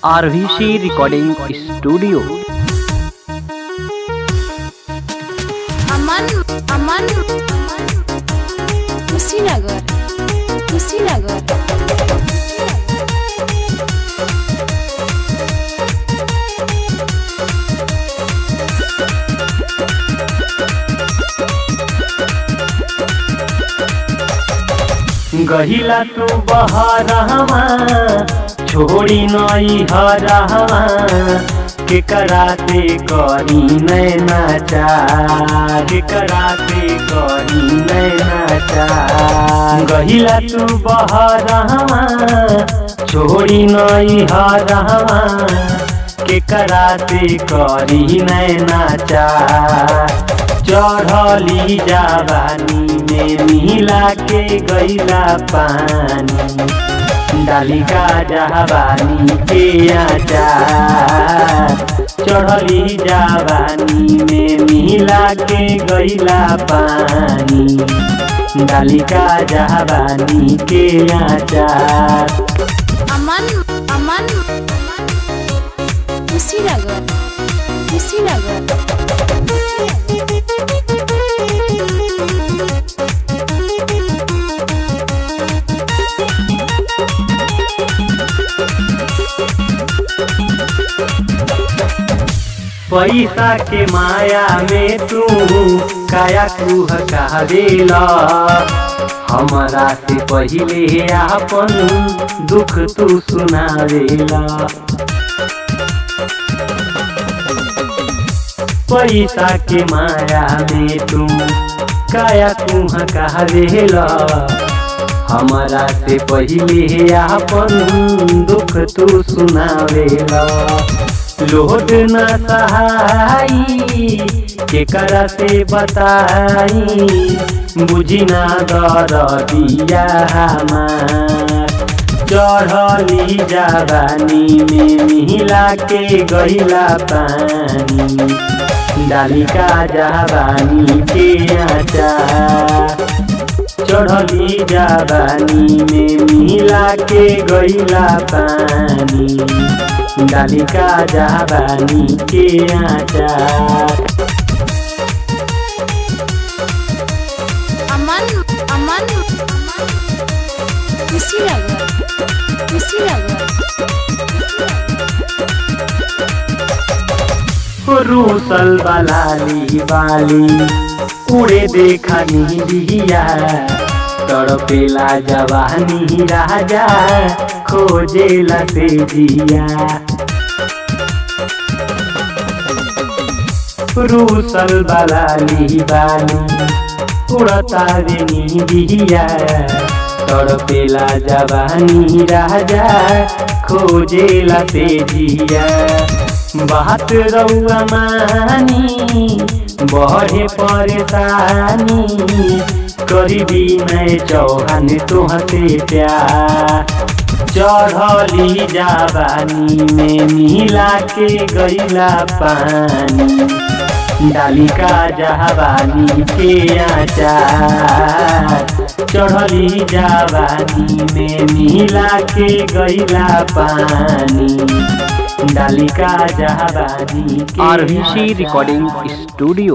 RVC recording studio. Aman Aman Kushinagar Kushinagar. गहिला तू बहरहमा छोड़ी नई हरहमा केकरा से करी नैना चार, केकरा से करी नैना चार। गहिला तू बहरहमा छोड़ी नई हरहमा केकरा से करी नैना चार। चढ़ली जवानी में मिला के गईला पानी डाली का जवानी के आचार। चढ़ली जवानी में मिला के गईला पानी डाली का जवानी के आचार। अमन अमन कुशीनगर कुशीनगर। पैसा के माया में तू काया कुह कहला, हमारा से पहिले आपन दुख तू सुनावेला। पैसा के माया में तू काया कुह कहला, हमारा से पहिले आपन दुख तू सुनावेला। लोड न सहाई केकरा से बताई, बुझी ना दरदिया हमार। चढ़ली जवानी में मिला के गईला पानी डाली का जवानी के आचार। चढ़ली जवानी में मिला के गईला पानी डाली का जवानी के आचार। अमन अमन कुशीनगर कुशीनगर। रूसल बलाली वाली उड़े देखा नीलिया, तड़पेला जवानी राजा खोजेला से जिया। रूसल बलाली वाली उड़ता रे नीलिया, तड़पेला जवानी राजा खोजेला से जिया। बात रउआ मानी बढ़े परेशानी, करीबी मैं चौहान तुहसे प्यार। चढ़ली जवानी में मिला के गईला पानी डाली का जवानी के आचार। चढ़ली जवानी में मिला के गईला पानी डाली का जवानी के। RVC recording studio.